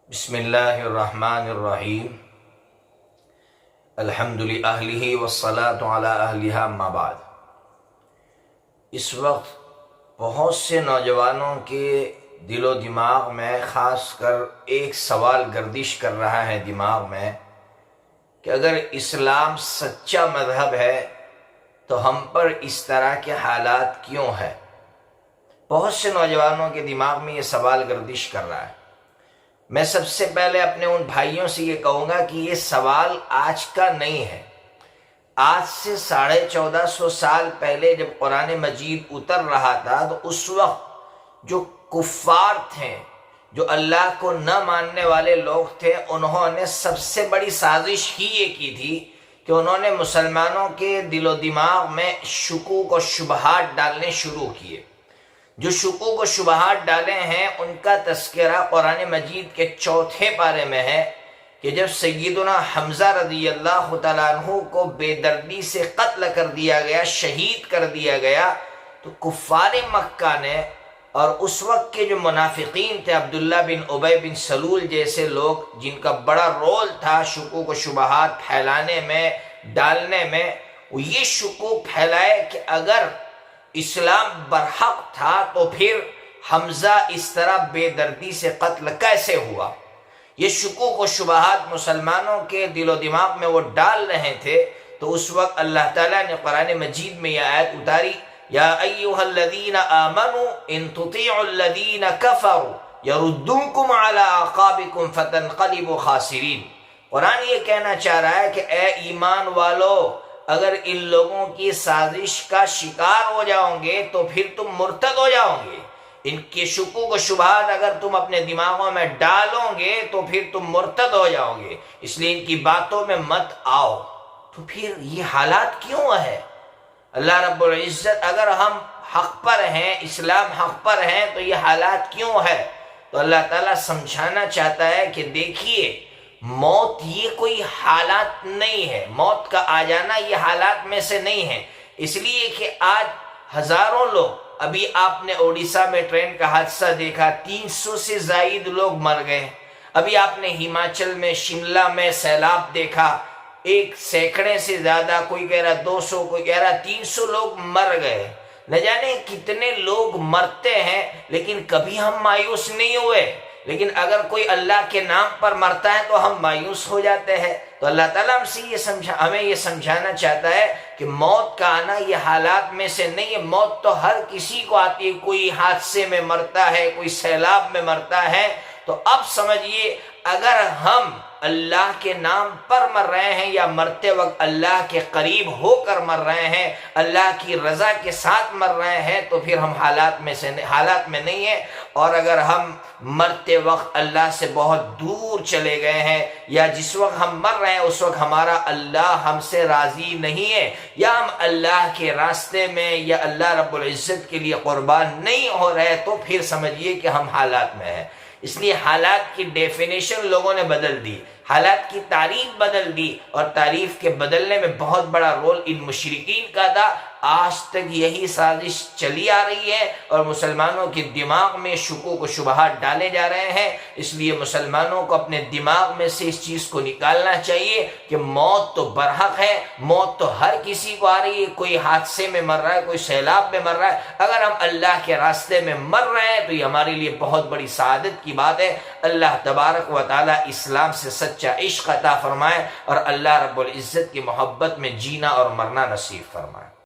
بسم اللہ الرحمن الرحیم الحمد للہ والصلاة علی اہلہا اما بعد۔ اس وقت بہت سے نوجوانوں کے دل و دماغ میں خاص کر ایک سوال گردش کر رہا ہے دماغ میں کہ اگر اسلام سچا مذہب ہے تو ہم پر اس طرح کے حالات کیوں ہیں؟ بہت سے نوجوانوں کے دماغ میں یہ سوال گردش کر رہا ہے۔ میں سب سے پہلے اپنے ان بھائیوں سے یہ کہوں گا کہ یہ سوال آج کا نہیں ہے۔ آج سے 1450 سال پہلے جب قرآن مجید اتر رہا تھا تو اس وقت جو کفار تھے، جو اللہ کو نہ ماننے والے لوگ تھے، انہوں نے سب سے بڑی سازش ہی یہ کی تھی کہ انہوں نے مسلمانوں کے دل و دماغ میں شکوک و شبہات ڈالنے شروع کیے۔ جو شکوک و شبہات ڈالے ہیں ان کا تذکرہ قرآن مجید کے 4 پارے میں ہے کہ جب سیدنا حمزہ رضی اللہ تعالیٰ عنہ کو بے دردی سے قتل کر دیا گیا، شہید کر دیا گیا، تو کفار مکہ نے اور اس وقت کے جو منافقین تھے، عبداللہ بن ابی بن سلول جیسے لوگ جن کا بڑا رول تھا شکوک و شبہات پھیلانے میں، ڈالنے میں، وہ یہ شکوک پھیلائے کہ اگر اسلام برحق تھا تو پھر حمزہ اس طرح بے دردی سے قتل کیسے ہوا؟ یہ شکوک و شبہات مسلمانوں کے دل و دماغ میں وہ ڈال رہے تھے۔ تو اس وقت اللہ تعالیٰ نے قرآن مجید میں یہ آیت اتاری، یا ایہا الذین آمنوا ان تطیعوا الذین کفروا یردوکم علی اعقابکم فتنقلبوا خاسرین۔ قرآن یہ کہنا چاہ رہا ہے کہ اے ایمان والو، اگر ان لوگوں کی سازش کا شکار ہو جاؤ گے تو پھر تم مرتد ہو جاؤ گے۔ ان کے شکوک و شبہات اگر تم اپنے دماغوں میں ڈالو گے تو پھر تم مرتد ہو جاؤ گے، اس لیے ان کی باتوں میں مت آؤ۔ تو پھر یہ حالات کیوں ہے؟ اللہ رب العزت، اگر ہم حق پر ہیں، اسلام حق پر ہیں، تو یہ حالات کیوں ہے؟ تو اللہ تعالیٰ سمجھانا چاہتا ہے کہ دیکھیے، موت یہ کوئی حالات نہیں ہے، موت کا آ جانا یہ حالات میں سے نہیں ہے۔ اس لیے کہ آج ہزاروں لوگ، ابھی آپ نے اڑیسہ میں ٹرین کا حادثہ دیکھا، 300 سے زائد لوگ مر گئے۔ ابھی آپ نے ہماچل میں، شملہ میں سیلاب دیکھا، 1 سینکڑے سے زیادہ، کوئی کہہ رہا 200، کوئی کہہ رہا 300 لوگ مر گئے۔ نہ جانے کتنے لوگ مرتے ہیں، لیکن کبھی ہم مایوس نہیں ہوئے۔ لیکن اگر کوئی اللہ کے نام پر مرتا ہے تو ہم مایوس ہو جاتے ہیں۔ تو اللہ تعالیٰ ہمیں یہ سمجھانا چاہتا ہے کہ موت کا آنا یہ حالات میں سے نہیں ہے۔ موت تو ہر کسی کو آتی ہے، کوئی حادثے میں مرتا ہے، کوئی سیلاب میں مرتا ہے۔ تو اب سمجھیے، اگر ہم اللہ کے نام پر مر رہے ہیں یا مرتے وقت اللہ کے قریب ہو کر مر رہے ہیں، اللہ کی رضا کے ساتھ مر رہے ہیں، تو پھر ہم حالات میں نہیں ہیں۔ اور اگر ہم مرتے وقت اللہ سے بہت دور چلے گئے ہیں، یا جس وقت ہم مر رہے ہیں اس وقت ہمارا اللہ ہم سے راضی نہیں ہے، یا ہم اللہ کے راستے میں یا اللہ رب العزت کے لیے قربان نہیں ہو رہے، تو پھر سمجھیے کہ ہم حالات میں ہیں۔ اس لیے حالات کی ڈیفینیشن لوگوں نے بدل دی، حالات کی تعریف بدل دی، اور تعریف کے بدلنے میں بہت بڑا رول ان مشرکین کا تھا۔ آج تک یہی سازش چلی آ رہی ہے اور مسلمانوں کے دماغ میں شکوک و شبہات ڈالے جا رہے ہیں۔ اس لیے مسلمانوں کو اپنے دماغ میں سے اس چیز کو نکالنا چاہیے کہ موت تو برحق ہے، موت تو ہر کسی کو آ رہی ہے، کوئی حادثے میں مر رہا ہے، کوئی سیلاب میں مر رہا ہے۔ اگر ہم اللہ کے راستے میں مر رہے ہیں تو یہ ہمارے لیے بہت بڑی سعادت کی بات ہے۔ اللہ تبارک و تعالی اسلام سے سچا عشق عطا فرمائے اور اللہ رب العزت کی محبت میں جینا اور مرنا نصیب فرمائے۔